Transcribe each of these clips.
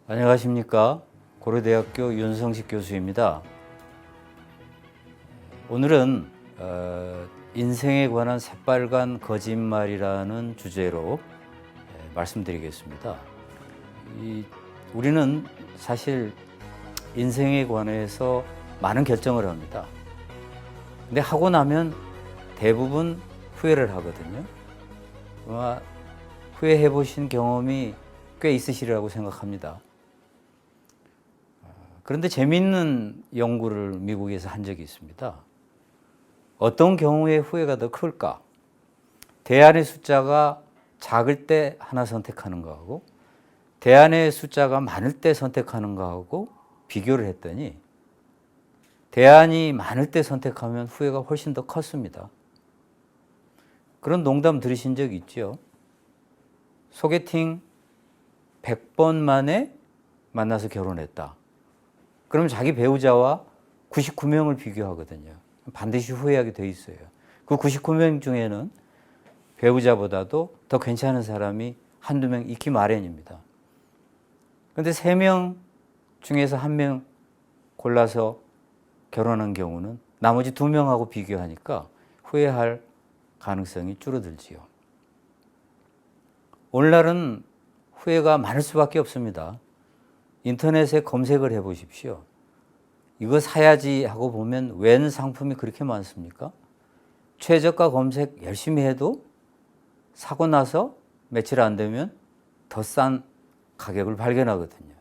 안녕하십니까. 고려대학교 윤성식 교수입니다. 오늘은 인생에 관한 새빨간 거짓말이라는 주제로 말씀드리겠습니다. 우리는 사실 인생에 관해서 많은 결정을 합니다. 근데 하고 나면 대부분 후회를 하거든요. 아마 후회해 보신 경험이 꽤 있으시리라고 생각합니다. 그런데 재미있는 연구를 미국에서 한 적이 있습니다. 어떤 경우에 후회가 더 클까? 대안의 숫자가 작을 때 하나 선택하는 거하고 대안의 숫자가 많을 때 선택하는 거하고 비교를 했더니 대안이 많을 때 선택하면 후회가 훨씬 더 컸습니다. 그런 농담 들으신 적 있죠? 소개팅 100번 만에 만나서 결혼했다. 그럼 자기 배우자와 99명을 비교하거든요. 반드시 후회하게 돼 있어요. 그 99명 중에는 배우자보다도 더 괜찮은 사람이 한두 명 있기 마련입니다. 그런데 3명 중에서 1명 골라서 결혼한 경우는 나머지 2명하고 비교하니까 후회할 가능성이 줄어들지요. 오늘날은 후회가 많을 수밖에 없습니다. 인터넷에 검색을 해보십시오. 이거 사야지 하고 보면 웬 상품이 그렇게 많습니까? 최저가 검색 열심히 해도 사고 나서 며칠 안 되면 더 싼 가격을 발견하거든요.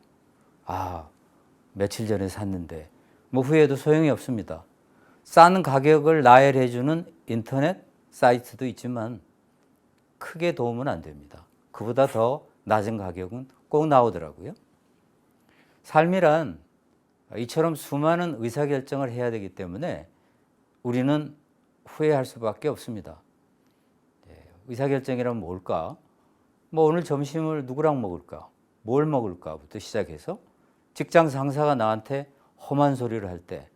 아, 며칠 전에 샀는데 뭐 후회해도 소용이 없습니다. 싼 가격을 나열해주는 인터넷 사이트도 있지만 크게 도움은 안 됩니다. 그보다 더 낮은 가격은 꼭 나오더라고요. 삶이란 이처럼 수많은 의사결정을 해야 되기 때문에 우리는 후회할 수밖에 없습니다. 의사결정이란 뭘까? 뭐 오늘 점심을 누구랑 먹을까? 뭘 먹을까부터 시작해서 직장 상사가 나한테 험한 소리를 할 때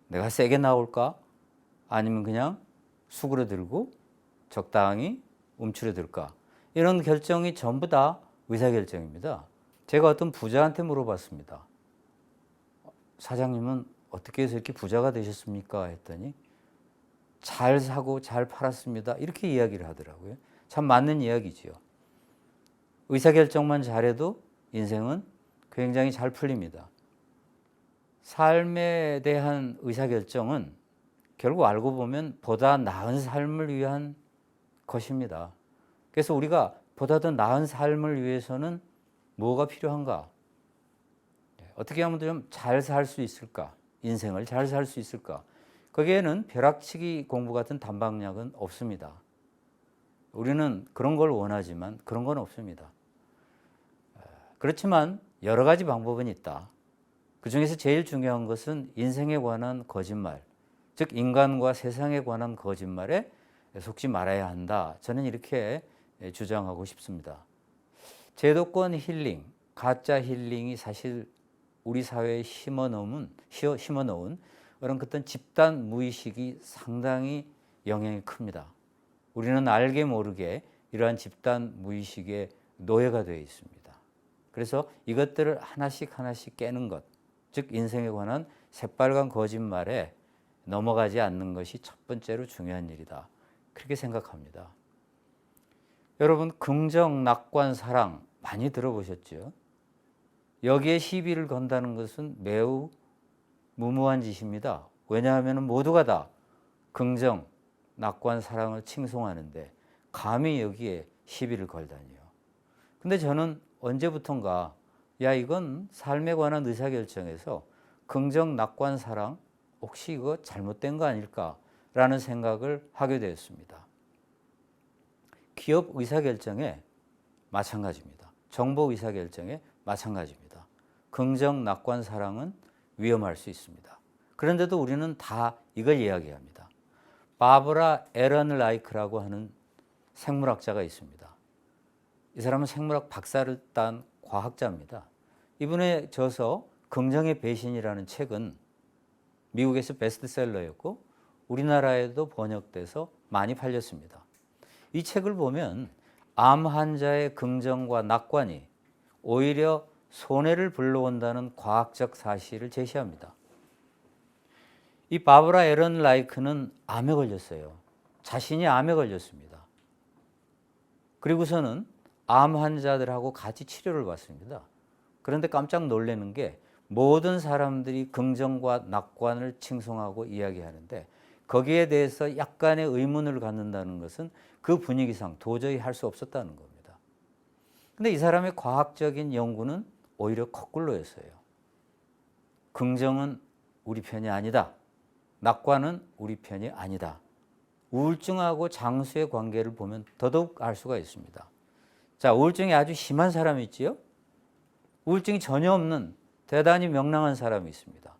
내가 세게 나올까? 아니면 그냥 수그러들고 적당히 움츠러들까? 이런 결정이 전부 다 의사결정입니다. 제가 어떤 부자한테 물어봤습니다. 사장님은 어떻게 해서 이렇게 부자가 되셨습니까? 했더니 잘 사고 잘 팔았습니다. 이렇게 이야기를 하더라고요. 참 맞는 이야기지요. 의사결정만 잘해도 인생은 굉장히 잘 풀립니다. 삶에 대한 의사결정은 결국 알고 보면 보다 나은 삶을 위한 것입니다. 그래서 우리가 보다 더 나은 삶을 위해서는 뭐가 필요한가? 어떻게 하면 좀 잘 살 수 있을까? 인생을 잘 살 수 있을까? 거기에는 벼락치기 공부 같은 단박약은 없습니다. 우리는 그런 걸 원하지만 그런 건 없습니다. 그렇지만 여러 가지 방법은 있다. 그 중에서 제일 중요한 것은 인생에 관한 거짓말, 즉 인간과 세상에 관한 거짓말에 속지 말아야 한다. 저는 이렇게 주장하고 싶습니다. 제도권 힐링, 가짜 힐링이 사실 우리 사회에 심어놓은 그런 어떤 집단 무의식이 상당히 영향이 큽니다. 우리는 알게 모르게 이러한 집단 무의식의 노예가 되어 있습니다. 그래서 이것들을 하나씩 깨는 것, 즉 인생에 관한 새빨간 거짓말에 넘어가지 않는 것이 첫 번째로 중요한 일이다. 그렇게 생각합니다. 여러분, 긍정, 낙관, 사랑 많이 들어보셨죠? 여기에 시비를 건다는 것은 매우 무모한 짓입니다. 왜냐하면 모두가 다 긍정, 낙관, 사랑을 칭송하는데 감히 여기에 시비를 걸다니요. 근데 저는 언제부턴가 이건 삶에 관한 의사결정에서 긍정, 낙관, 사랑 혹시 이거 잘못된 거 아닐까라는 생각을 하게 되었습니다. 기업 의사결정에 마찬가지입니다. 정보 의사결정에 마찬가지입니다. 긍정, 낙관, 사랑은 위험할 수 있습니다. 그런데도 우리는 다 이걸 이야기합니다. 바브라 에런라이크라고 하는 생물학자가 있습니다. 이 사람은 생물학 박사를 딴 과학자입니다. 이분의 저서 긍정의 배신이라는 책은 미국에서 베스트셀러였고 우리나라에도 번역돼서 많이 팔렸습니다. 이 책을 보면 암 환자의 긍정과 낙관이 오히려 손해를 불러온다는 과학적 사실을 제시합니다. 이 바브라 에런 라이크는 암에 걸렸어요. 자신이 암에 걸렸습니다. 그리고서는 암 환자들하고 같이 치료를 받습니다. 그런데 깜짝 놀라는 게 모든 사람들이 긍정과 낙관을 칭송하고 이야기하는데 거기에 대해서 약간의 의문을 갖는다는 것은 그 분위기상 도저히 할 수 없었다는 겁니다. 근데 이 사람의 과학적인 연구는 오히려 거꾸로였어요. 긍정은 우리 편이 아니다. 낙관은 우리 편이 아니다. 우울증하고 장수의 관계를 보면 더더욱 알 수가 있습니다. 자, 우울증이 아주 심한 사람이 있지요? 우울증이 전혀 없는 대단히 명랑한 사람이 있습니다.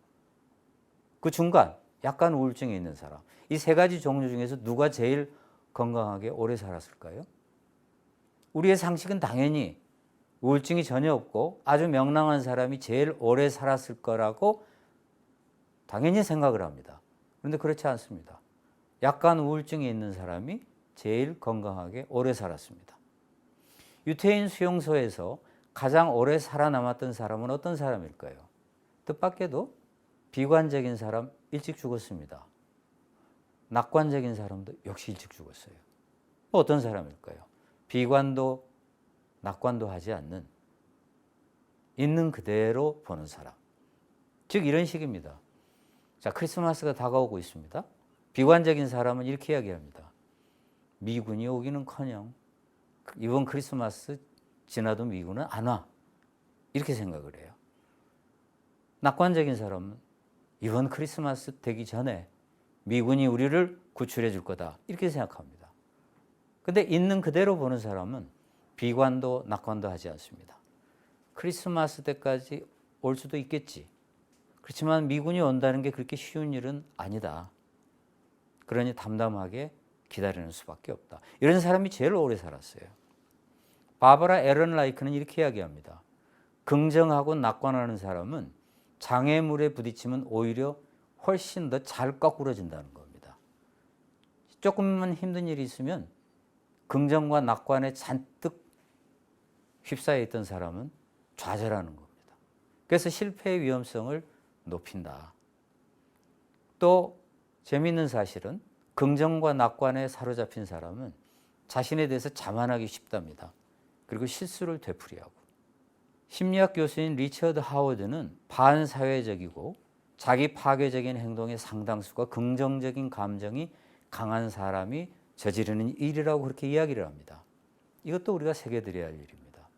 그 중간, 약간 우울증이 있는 사람. 이 세 가지 종류 중에서 누가 제일 건강하게 오래 살았을까요? 우리의 상식은 당연히 우울증이 전혀 없고 아주 명랑한 사람이 제일 오래 살았을 거라고 당연히 생각을 합니다. 그런데 그렇지 않습니다. 약간 우울증이 있는 사람이 제일 건강하게 오래 살았습니다. 유태인 수용소에서 가장 오래 살아남았던 사람은 어떤 사람일까요? 뜻밖에도 비관적인 사람 일찍 죽었습니다. 낙관적인 사람도 역시 일찍 죽었어요. 어떤 사람일까요? 비관도 낙관도 하지 않는 있는 그대로 보는 사람. 즉 이런 식입니다. 자, 크리스마스가 다가오고 있습니다. 비관적인 사람은 이렇게 이야기합니다. 미군이 오기는커녕 이번 크리스마스 지나도 미군은 안 와. 이렇게 생각을 해요. 낙관적인 사람은 이번 크리스마스 되기 전에 미군이 우리를 구출해 줄 거다. 이렇게 생각합니다. 근데 있는 그대로 보는 사람은 비관도 낙관도 하지 않습니다. 크리스마스 때까지 올 수도 있겠지. 그렇지만 미군이 온다는 게 그렇게 쉬운 일은 아니다. 그러니 담담하게 기다리는 수밖에 없다. 이런 사람이 제일 오래 살았어요. 바브라 에런 라이크는 이렇게 이야기합니다. 긍정하고 낙관하는 사람은 장애물에 부딪히면 오히려 훨씬 더 잘 거꾸러진다는 겁니다. 조금만 힘든 일이 있으면 긍정과 낙관에 잔뜩 휩싸여 있던 사람은 좌절하는 겁니다. 그래서 실패의 위험성을 높인다. 또 재미있는 사실은 긍정과 낙관에 사로잡힌 사람은 자신에 대해서 자만하기 쉽답니다. 그리고 실수를 되풀이하고. 심리학 교수인 리처드 하워드는 반사회적이고 자기 파괴적인 행동의 상당수가 긍정적인 감정이 강한 사람이 저지르는 일이라고 그렇게 이야기를 합니다. 이것도 우리가 새겨드려야 할 일입니다.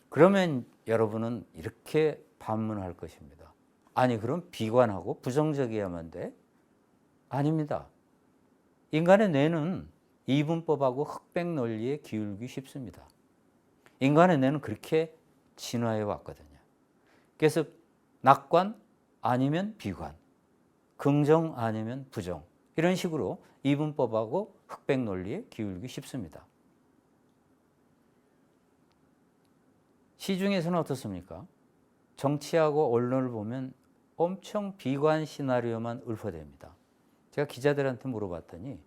그러면 여러분은 이렇게 반문할 것입니다. 아니 그럼 비관하고 부정적이어야만 돼? 아닙니다. 인간의 뇌는 이분법하고 흑백 논리에 기울기 쉽습니다. 인간의 뇌는 그렇게 진화해 왔거든요. 그래서 낙관 아니면 비관, 긍정 아니면 부정 이런 식으로 이분법하고 흑백 논리에 기울기 쉽습니다. 시중에서는 어떻습니까? 정치하고 언론을 보면 엄청 비관 시나리오만 읊어댑니다. 제가 기자들한테 물어봤더니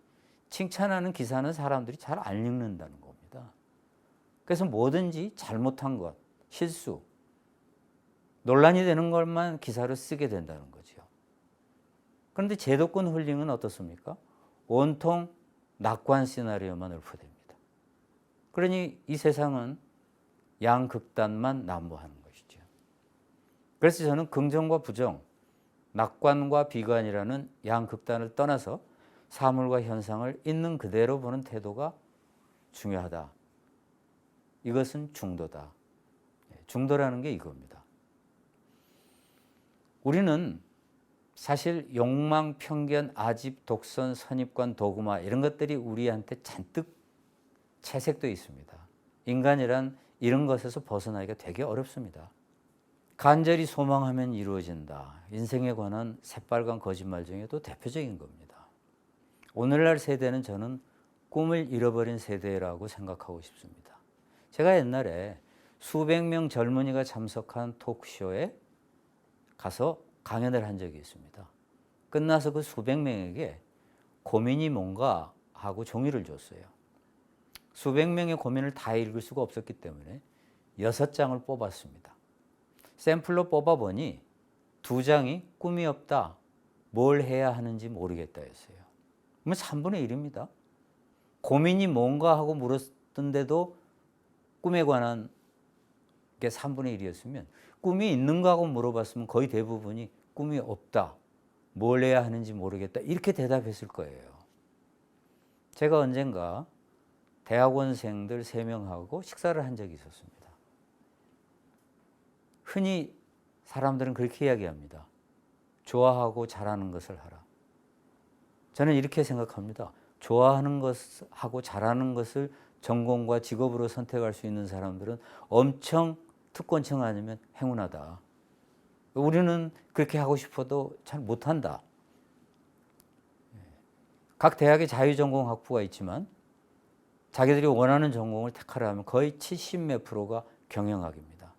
칭찬하는 기사는 사람들이 잘 안 읽는다는 겁니다. 그래서 뭐든지 잘못한 것, 실수, 논란이 되는 것만 기사로 쓰게 된다는 거죠. 그런데 제도권 훌링은 어떻습니까? 온통 낙관 시나리오만 읊어댑니다. 그러니 이 세상은 양극단만 난무하는 것이죠. 그래서 저는 긍정과 부정, 낙관과 비관이라는 양극단을 떠나서 사물과 현상을 있는 그대로 보는 태도가 중요하다. 이것은 중도다. 중도라는 게 이겁니다. 우리는 사실 욕망, 편견, 아집, 독선, 선입관, 도구마 이런 것들이 우리한테 잔뜩 채색되어 있습니다. 인간이란 이런 것에서 벗어나기가 되게 어렵습니다. 간절히 소망하면 이루어진다. 인생에 관한 새빨간 거짓말 중에도 대표적인 겁니다. 오늘날 세대는 저는 꿈을 잃어버린 세대라고 생각하고 싶습니다. 제가 옛날에 수백 명 젊은이가 참석한 토크쇼에 가서 강연을 한 적이 있습니다. 끝나서 그 수백 명에게 고민이 뭔가 하고 종이를 줬어요. 수백 명의 고민을 다 읽을 수가 없었기 때문에 6장을 뽑았습니다. 샘플로 뽑아보니 2장이 꿈이 없다. 뭘 해야 하는지 모르겠다 했어요. 그러면 3분의 1입니다. 고민이 뭔가 하고 물었던데도 꿈에 관한 게 3분의 1이었으면 꿈이 있는가 하고 물어봤으면 거의 대부분이 꿈이 없다. 뭘 해야 하는지 모르겠다. 이렇게 대답했을 거예요. 제가 언젠가 대학원생들 3명하고 식사를 한 적이 있었습니다. 흔히 사람들은 그렇게 이야기합니다. 좋아하고 잘하는 것을 하라. 저는 이렇게 생각합니다. 좋아하는 것하고 잘하는 것을 전공과 직업으로 선택할 수 있는 사람들은 엄청 특권층 아니면 행운하다. 우리는 그렇게 하고 싶어도 잘 못한다. 각 대학에 자유전공 학부가 있지만 자기들이 원하는 전공을 택하라면 거의 70 몇 프로가 경영학입니다.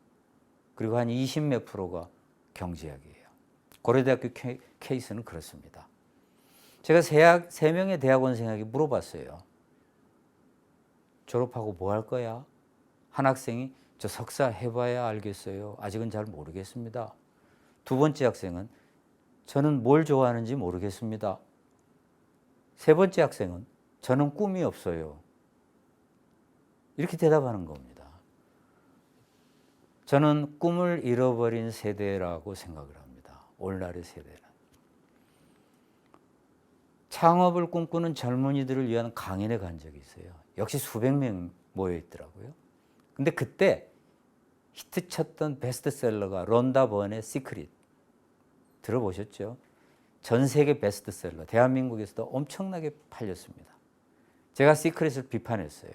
그리고 한 20 몇 프로가 경제학이에요. 고려대학교 케이스는 그렇습니다. 제가 3명의 대학원생에게 물어봤어요. 졸업하고 뭐 할 거야? 한 학생이 저 석사 해봐야 알겠어요. 아직은 잘 모르겠습니다. 2번째 학생은 저는 뭘 좋아하는지 모르겠습니다. 3번째 학생은 저는 꿈이 없어요. 이렇게 대답하는 겁니다. 저는 꿈을 잃어버린 세대라고 생각을 합니다. 오늘날의 세대는. 창업을 꿈꾸는 젊은이들을 위한 강연에 간 적이 있어요. 역시 수백 명 모여 있더라고요. 근데 그때 히트쳤던 베스트셀러가 론다 번의 시크릿 들어보셨죠? 전 세계 베스트셀러, 대한민국에서도 엄청나게 팔렸습니다. 제가 시크릿을 비판했어요.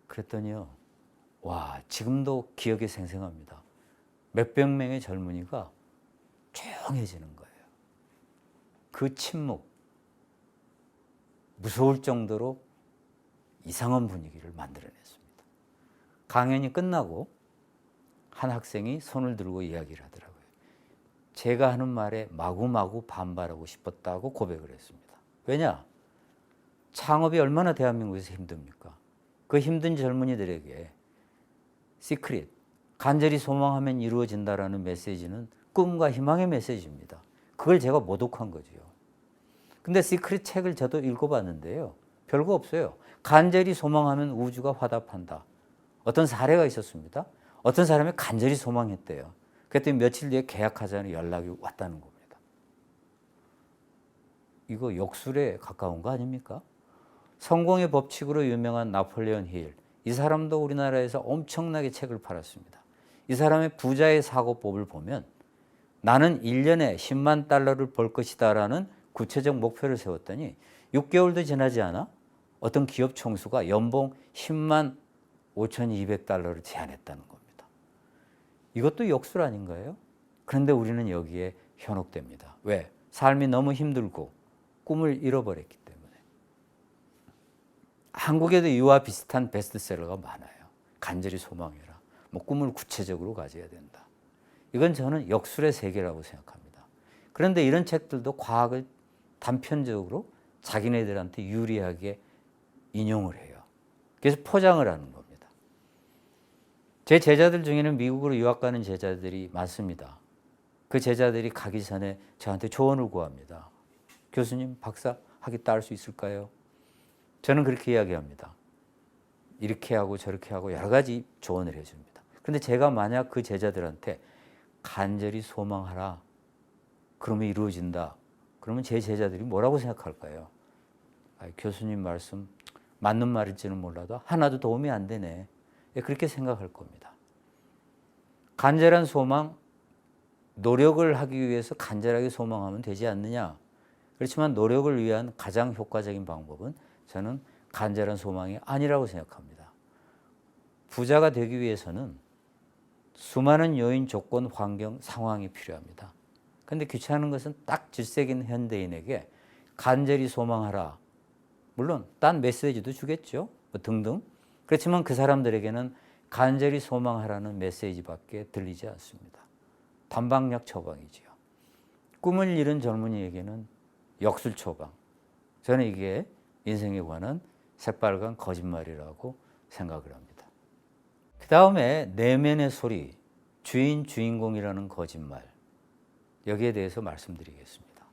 그랬더니요, 와, 지금도 기억에 생생합니다. 몇백 명의 젊은이가 조용해지는 거예요. 그 침묵, 무서울 정도로 이상한 분위기를 만들어냈습니다. 강연이 끝나고 한 학생이 손을 들고 이야기를 하더라고요. 제가 하는 말에 마구마구 반발하고 싶었다고 고백을 했습니다. 왜냐? 창업이 얼마나 대한민국에서 힘듭니까? 그 힘든 젊은이들에게 시크릿, 간절히 소망하면 이루어진다라는 메시지는 꿈과 희망의 메시지입니다. 그걸 제가 모독한 거죠. 근데 시크릿 책을 저도 읽어봤는데요. 별거 없어요. 간절히 소망하면 우주가 화답한다. 어떤 사례가 있었습니다. 어떤 사람이 간절히 소망했대요. 그랬더니 며칠 뒤에 계약하자는 연락이 왔다는 겁니다. 이거 역술에 가까운 거 아닙니까? 성공의 법칙으로 유명한 나폴레온 힐. 이 사람도 우리나라에서 엄청나게 책을 팔았습니다. 이 사람의 부자의 사고법을 보면 나는 1년에 10만 달러를 벌 것이다 라는 구체적 목표를 세웠더니 6개월도 지나지 않아 어떤 기업 총수가 연봉 10만 5,200달러를 제안했다는 겁니다. 이것도 역술 아닌가요? 그런데 우리는 여기에 현혹됩니다. 왜? 삶이 너무 힘들고 꿈을 잃어버렸기 때문에. 한국에도 이와 비슷한 베스트셀러가 많아요. 간절히 소망해라. 뭐 꿈을 구체적으로 가져야 된다. 이건 저는 역술의 세계라고 생각합니다. 그런데 이런 책들도 과학을 단편적으로 자기네들한테 유리하게 인용을 해요. 그래서 포장을 하는 겁니다. 제 제자들 중에는 미국으로 유학 가는 제자들이 많습니다. 그 제자들이 가기 전에 저한테 조언을 구합니다. 교수님, 박사 학위 따를 수 있을까요? 저는 그렇게 이야기합니다. 이렇게 하고 저렇게 하고 여러 가지 조언을 해줍니다. 그런데 제가 만약 그 제자들한테 간절히 소망하라. 그러면 이루어진다. 그러면 제 제자들이 뭐라고 생각할까요? 교수님 말씀 맞는 말일지는 몰라도 하나도 도움이 안 되네. 그렇게 생각할 겁니다. 간절한 소망, 노력을 하기 위해서 간절하게 소망하면 되지 않느냐. 그렇지만 노력을 위한 가장 효과적인 방법은 저는 간절한 소망이 아니라고 생각합니다. 부자가 되기 위해서는 수많은 요인, 조건, 환경, 상황이 필요합니다. 그런데 귀찮은 것은 딱 질색인 현대인에게 간절히 소망하라. 물론 딴 메시지도 주겠죠. 뭐 등등. 그렇지만 그 사람들에게는 간절히 소망하라는 메시지밖에 들리지 않습니다. 단방약 처방이지요. 꿈을 잃은 젊은이에게는 역술 처방. 저는 이게 인생에 관한 새빨간 거짓말이라고 생각을 합니다. 다음에 내면의 소리, 주인공이라는 거짓말. 여기에 대해서 말씀드리겠습니다.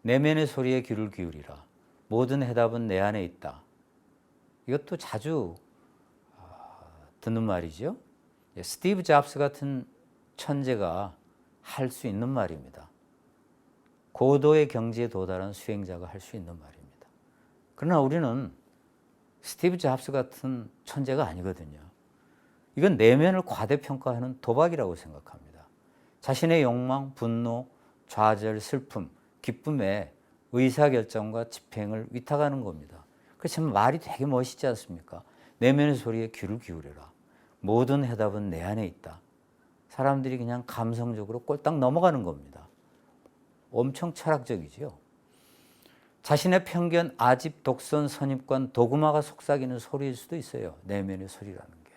내면의 소리에 귀를 기울이라. 모든 해답은 내 안에 있다. 이것도 자주 듣는 말이죠. 스티브 잡스 같은 천재가 할 수 있는 말입니다. 고도의 경지에 도달한 수행자가 할 수 있는 말입니다. 그러나 우리는 스티브 잡스 같은 천재가 아니거든요. 이건 내면을 과대평가하는 도박이라고 생각합니다. 자신의 욕망, 분노, 좌절, 슬픔, 기쁨에 의사결정과 집행을 위탁하는 겁니다. 그래서 참 말이 되게 멋있지 않습니까? 내면의 소리에 귀를 기울여라. 모든 해답은 내 안에 있다. 사람들이 그냥 감성적으로 꼴딱 넘어가는 겁니다. 엄청 철학적이죠. 자신의 편견, 아집, 독선, 선입관, 도그마가 속삭이는 소리일 수도 있어요. 내면의 소리라는 게.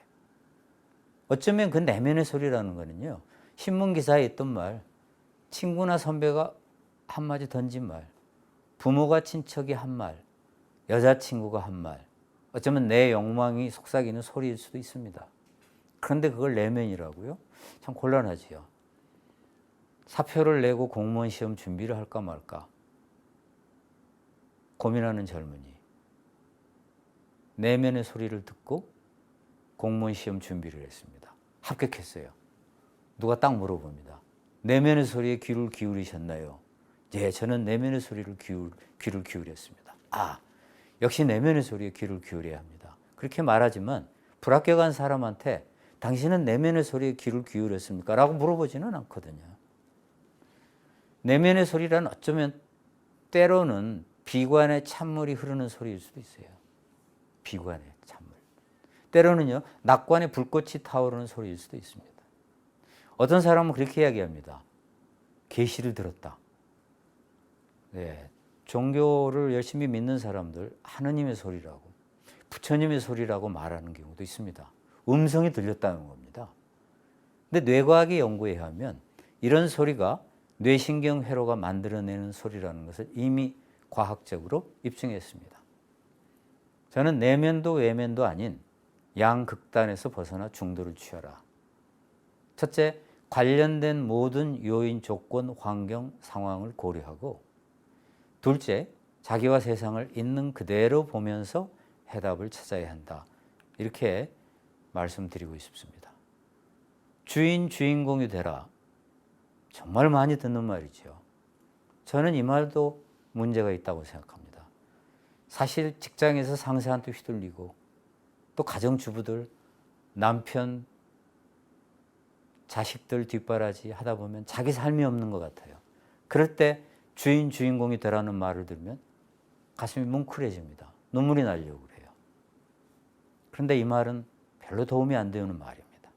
어쩌면 그 내면의 소리라는 거는요. 신문기사에 있던 말, 친구나 선배가 한마디 던진 말, 부모가 친척이 한 말, 여자친구가 한 말, 어쩌면 내 욕망이 속삭이는 소리일 수도 있습니다. 그런데 그걸 내면이라고요? 참 곤란하지요. 사표를 내고 공무원 시험 준비를 할까 말까 고민하는 젊은이. 내면의 소리를 듣고 공무원 시험 준비를 했습니다. 합격했어요. 누가 딱 물어봅니다. 내면의 소리에 귀를 기울이셨나요? 예, 저는 내면의 소리를 귀를 기울였습니다. 아, 역시 내면의 소리에 귀를 기울여야 합니다. 그렇게 말하지만 불합격한 사람한테 당신은 내면의 소리에 귀를 기울였습니까? 라고 물어보지는 않거든요. 내면의 소리란 어쩌면 때로는 비관의 찬물이 흐르는 소리일 수도 있어요. 비관의 찬물. 때로는요, 낙관의 불꽃이 타오르는 소리일 수도 있습니다. 어떤 사람은 그렇게 이야기합니다. 계시를 들었다. 네, 종교를 열심히 믿는 사람들 하느님의 소리라고, 부처님의 소리라고 말하는 경우도 있습니다. 음성이 들렸다는 겁니다. 근데 뇌과학의 연구에 의하면 이런 소리가 뇌신경 회로가 만들어내는 소리라는 것을 이미 과학적으로 입증했습니다. 저는 내면도 외면도 아닌 양극단에서 벗어나 중도를 취하라. 첫째, 관련된 모든 요인, 조건, 환경, 상황을 고려하고, 둘째, 자기와 세상을 있는 그대로 보면서 해답을 찾아야 한다. 이렇게 말씀드리고 싶습니다. 주인공이 되라. 정말 많이 듣는 말이죠. 저는 이 말도 문제가 있다고 생각합니다. 사실 직장에서 상사한테 휘둘리고 또 가정주부들, 남편, 자식들 뒷바라지 하다 보면 자기 삶이 없는 것 같아요. 그럴 때 주인공이 되라는 말을 들으면 가슴이 뭉클해집니다. 눈물이 나려고 그래요. 그런데 이 말은 별로 도움이 안 되는 말입니다.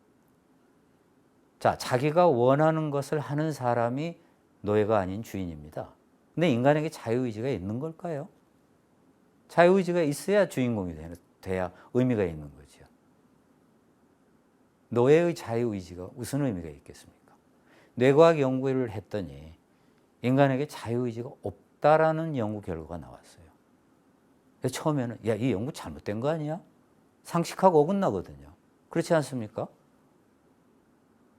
자, 자기가 원하는 것을 하는 사람이 노예가 아닌 주인입니다. 근데 인간에게 자유의지가 있는 걸까요? 자유의지가 있어야 주인공이 돼야 의미가 있는 거죠. 노예의 자유의지가 무슨 의미가 있겠습니까? 뇌과학 연구를 했더니 인간에게 자유의지가 없다라는 연구 결과가 나왔어요. 처음에는 이 연구 잘못된 거 아니야? 상식하고 어긋나거든요. 그렇지 않습니까?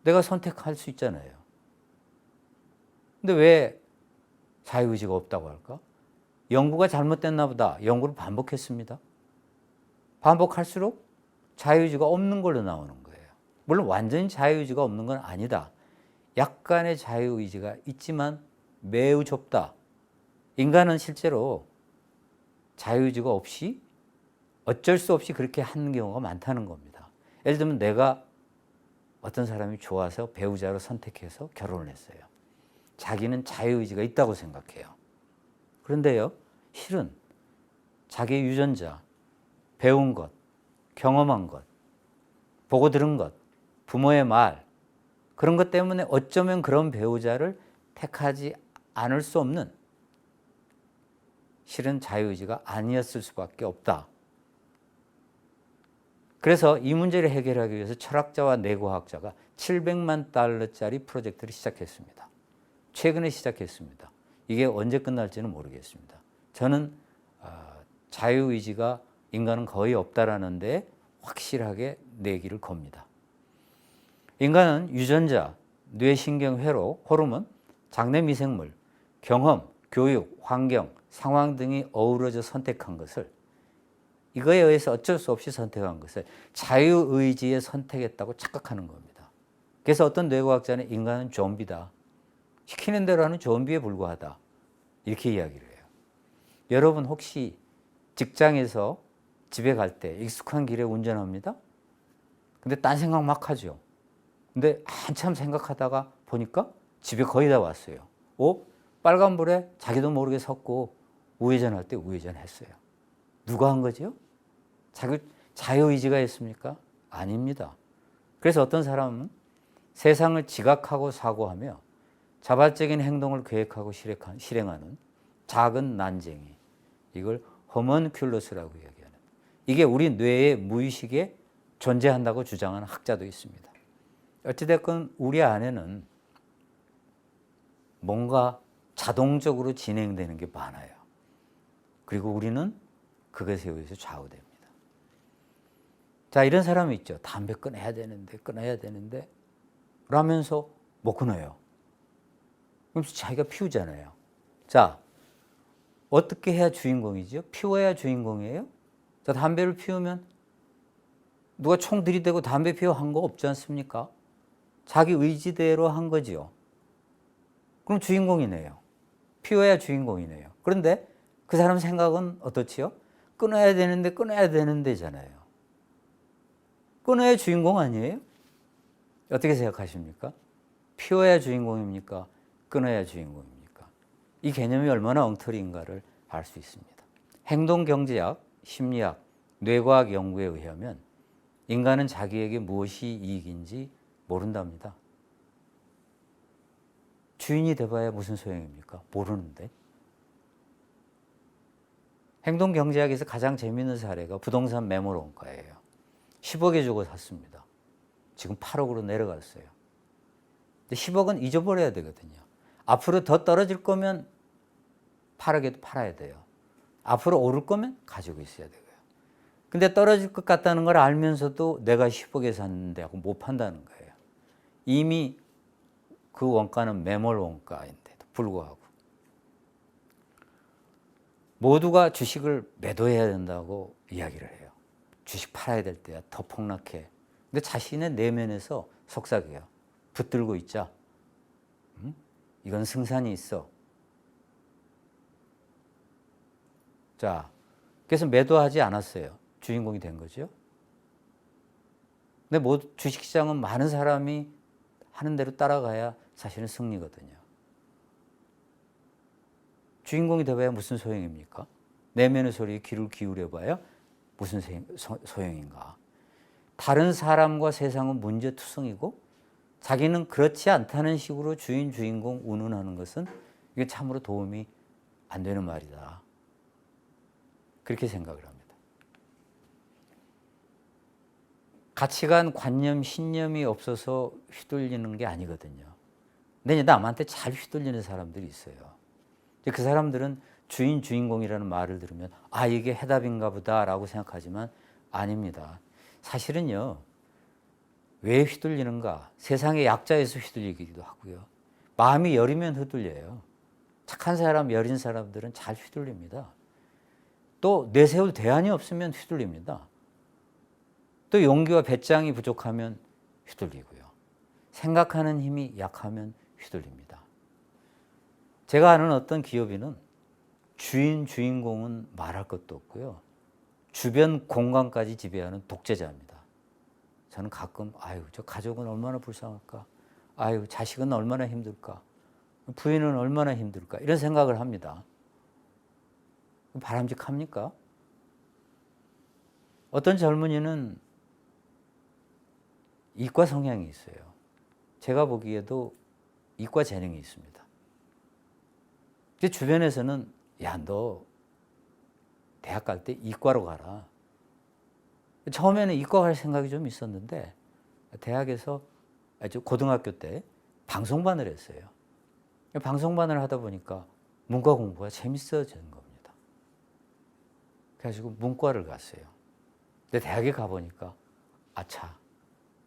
내가 선택할 수 있잖아요. 근데 왜 자유의지가 없다고 할까? 연구가 잘못됐나 보다. 연구를 반복했습니다. 반복할수록 자유의지가 없는 걸로 나오는 거예요. 물론 완전히 자유의지가 없는 건 아니다. 약간의 자유의지가 있지만 매우 좁다. 인간은 실제로 자유의지가 없이 어쩔 수 없이 그렇게 하는 경우가 많다는 겁니다. 예를 들면 내가 어떤 사람이 좋아서 배우자로 선택해서 결혼을 했어요. 자기는 자유의지가 있다고 생각해요. 그런데요, 실은 자기의 유전자, 배운 것, 경험한 것, 보고 들은 것, 부모의 말, 그런 것 때문에 어쩌면 그런 배우자를 택하지 않을 수 없는 실은 자유의지가 아니었을 수밖에 없다. 그래서 이 문제를 해결하기 위해서 철학자와 뇌과학자가 $700만 프로젝트를 시작했습니다. 최근에 시작했습니다. 이게 언제 끝날지는 모르겠습니다. 저는 자유의지가 인간은 거의 없다라는데 확실하게 내기를 겁니다. 인간은 유전자, 뇌신경회로, 호르몬, 장내 미생물, 경험, 교육, 환경, 상황 등이 어우러져 선택한 것을, 이거에 의해서 어쩔 수 없이 선택한 것을 자유의지에 선택했다고 착각하는 겁니다. 그래서 어떤 뇌과학자는 인간은 좀비다, 시키는 대로 하는 좀비에 불과하다, 이렇게 이야기를 해요. 여러분 혹시 직장에서 집에 갈 때 익숙한 길에 운전합니다. 근데 딴 생각 막 하죠. 근데 한참 생각하다가 보니까 집에 거의 다 왔어요. 빨간불에 자기도 모르게 섰고 우회전할 때 우회전했어요. 누가 한 거죠? 자유의지가 했습니까? 아닙니다. 그래서 어떤 사람은 세상을 지각하고 사고하며 자발적인 행동을 계획하고 실행하는 작은 난쟁이, 이걸 호먼큘러스라고 이야기하는, 이게 우리 뇌의 무의식에 존재한다고 주장하는 학자도 있습니다. 어찌됐건 우리 안에는 뭔가 자동적으로 진행되는 게 많아요. 그리고 우리는 그것에 의해서 좌우됩니다. 자, 이런 사람이 있죠. 담배 끊어야 되는데 라면서 못 끊어요. 그럼 자기가 피우잖아요. 자, 어떻게 해야 주인공이죠? 피워야 주인공이에요? 자, 담배를 피우면 누가 총 들이대고 담배 피워 한 거 없지 않습니까? 자기 의지대로 한 거지요. 그럼 주인공이네요. 피워야 주인공이네요. 그런데 그 사람 생각은 어떻지요? 끊어야 되는데잖아요. 끊어야 주인공 아니에요? 어떻게 생각하십니까? 피워야 주인공입니까? 끊어야 주인공입니까? 이 개념이 얼마나 엉터리인가를 알 수 있습니다. 행동경제학, 심리학, 뇌과학 연구에 의하면 인간은 자기에게 무엇이 이익인지 모른답니다. 주인이 돼봐야 무슨 소용입니까? 모르는데. 행동경제학에서 가장 재미있는 사례가 부동산 매물원가예요. 10억에 주고 샀습니다. 지금 8억으로 내려갔어요. 근데 10억은 잊어버려야 되거든요. 앞으로 더 떨어질 거면 8억에도 팔아야 돼요. 앞으로 오를 거면 가지고 있어야 되고요. 근데 떨어질 것 같다는 걸 알면서도 내가 10억에 샀는데 하고 못 판다는 거예요. 이미 그 원가는 매몰 원가인데도 불구하고. 모두가 주식을 매도해야 된다고 이야기를 해요. 주식 팔아야 될 때야 더 폭락해. 근데 자신의 내면에서 속삭여요. 붙들고 있자. 이건 승산이 있어. 자, 그래서 매도하지 않았어요. 주인공이 된 거죠. 근데 주식시장은 많은 사람이 하는 대로 따라가야 사실은 승리거든요. 주인공이 되어야 무슨 소용입니까? 내면의 소리에 귀를 기울여봐야 무슨 소용인가? 다른 사람과 세상은 문제투성이고 자기는 그렇지 않다는 식으로 주인공 운운하는 것은 이게 참으로 도움이 안 되는 말이다. 그렇게 생각을 합니다. 가치관, 관념, 신념이 없어서 휘둘리는 게 아니거든요. 근데 남한테 잘 휘둘리는 사람들이 있어요. 그 사람들은 주인공이라는 말을 들으면 이게 해답인가 보다라고 생각하지만 아닙니다. 사실은요. 왜 휘둘리는가? 세상의 약자에서 휘둘리기도 하고요. 마음이 여리면 휘둘려요. 착한 사람, 여린 사람들은 잘 휘둘립니다. 또 내세울 대안이 없으면 휘둘립니다. 또 용기와 배짱이 부족하면 휘둘리고요. 생각하는 힘이 약하면 휘둘립니다. 제가 아는 어떤 기업인은 주인공은 말할 것도 없고요. 주변 공간까지 지배하는 독재자입니다. 저는 가끔 저 가족은 얼마나 불쌍할까? 자식은 얼마나 힘들까? 부인은 얼마나 힘들까? 이런 생각을 합니다. 바람직합니까? 어떤 젊은이는 이과 성향이 있어요. 제가 보기에도 이과 재능이 있습니다. 주변에서는 너 대학 갈 때 이과로 가라. 처음에는 이과 갈 생각이 좀 있었는데 대학에서 고등학교 때 방송반을 했어요. 방송반을 하다 보니까 문과 공부가 재밌어지는 겁니다. 그래가지고 문과를 갔어요. 근데 대학에 가보니까 아차,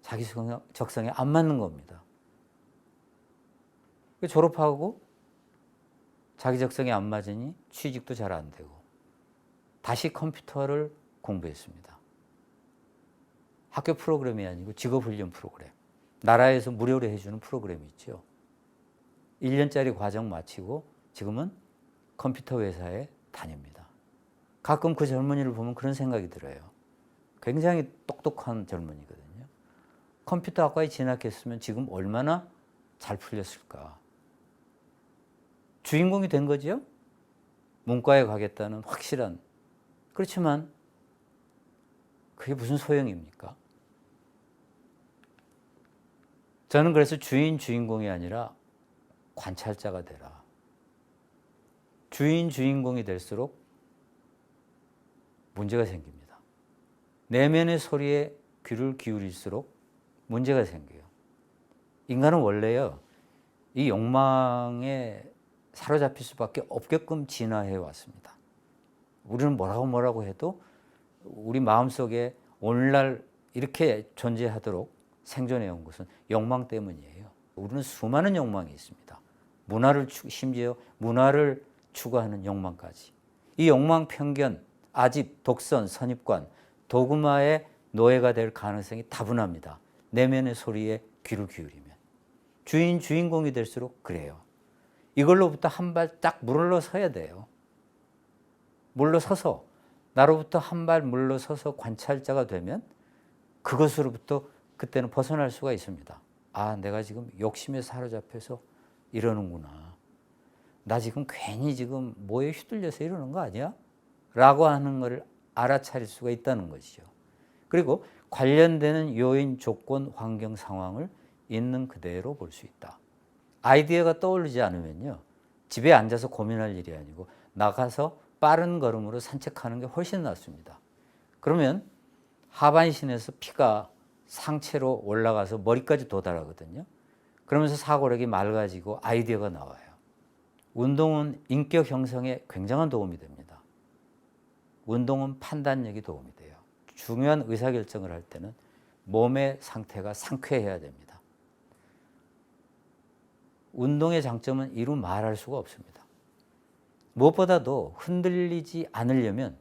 자기 적성에 안 맞는 겁니다. 졸업하고 자기 적성에 안 맞으니 취직도 잘 안 되고 다시 컴퓨터를 공부했습니다. 학교 프로그램이 아니고 직업훈련 프로그램. 나라에서 무료로 해주는 프로그램이 있죠. 1년짜리 과정 마치고 지금은 컴퓨터 회사에 다닙니다. 가끔 그 젊은이를 보면 그런 생각이 들어요. 굉장히 똑똑한 젊은이거든요. 컴퓨터 학과에 진학했으면 지금 얼마나 잘 풀렸을까. 주인공이 된 거죠. 문과에 가겠다는 확실한. 그렇지만 그게 무슨 소용입니까? 저는 그래서 주인공이 아니라 관찰자가 되라. 주인공이 될수록 문제가 생깁니다. 내면의 소리에 귀를 기울일수록 문제가 생겨요. 인간은 원래요, 이 욕망에 사로잡힐 수밖에 없게끔 진화해 왔습니다. 우리는 뭐라고 해도 우리 마음속에 오늘날 이렇게 존재하도록 생존해 온 것은 욕망 때문이에요. 우리는 수많은 욕망이 있습니다. 심지어 문화를 추구하는 욕망까지. 이 욕망, 편견, 아집, 독선, 선입관, 도그마의 노예가 될 가능성이 다분합니다. 내면의 소리에 귀를 기울이면. 주인공이 될수록 그래요. 이걸로부터 한 발 딱 물러서야 돼요. 물러서서 나로부터 한 발 물러서서 관찰자가 되면 그것으로부터 그때는 벗어날 수가 있습니다. 아, 내가 지금 욕심에 사로잡혀서 이러는구나. 나 지금 괜히 지금 뭐에 휘둘려서 이러는 거 아니야? 라고 하는 것을 알아차릴 수가 있다는 것이죠. 그리고 관련되는 요인, 조건, 환경, 상황을 있는 그대로 볼 수 있다. 아이디어가 떠오르지 않으면요, 집에 앉아서 고민할 일이 아니고 나가서 빠른 걸음으로 산책하는 게 훨씬 낫습니다. 그러면 하반신에서 피가 상체로 올라가서 머리까지 도달하거든요. 그러면서 사고력이 맑아지고 아이디어가 나와요. 운동은 인격 형성에 굉장한 도움이 됩니다. 운동은 판단력이 도움이 돼요. 중요한 의사결정을 할 때는 몸의 상태가 상쾌해야 됩니다. 운동의 장점은 이루 말할 수가 없습니다. 무엇보다도 흔들리지 않으려면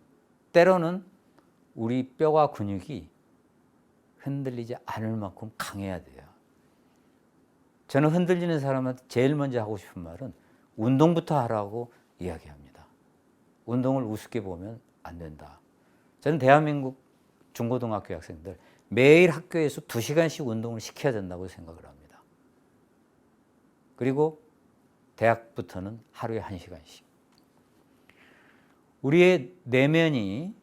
때로는 우리 뼈와 근육이 흔들리지 않을 만큼 강해야 돼요. 저는 흔들리는 사람한테 제일 먼저 하고 싶은 말은 운동부터 하라고 이야기합니다. 운동을 우습게 보면 안 된다. 저는 대한민국 중고등학교 학생들 매일 학교에서 2시간씩 운동을 시켜야 된다고 생각을 합니다. 그리고 대학부터는 하루에 1시간씩. 우리의 내면이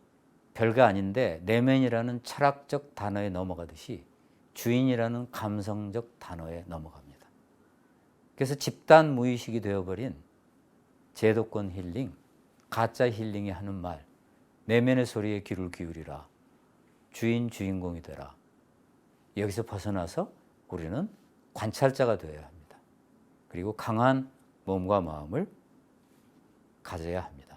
별거 아닌데 내면이라는 철학적 단어에 넘어가듯이 주인이라는 감성적 단어에 넘어갑니다. 그래서 집단 무의식이 되어버린 제도권 힐링, 가짜 힐링이 하는 말, 내면의 소리에 귀를 기울이라, 주인공이 되라. 여기서 벗어나서 우리는 관찰자가 되어야 합니다. 그리고 강한 몸과 마음을 가져야 합니다.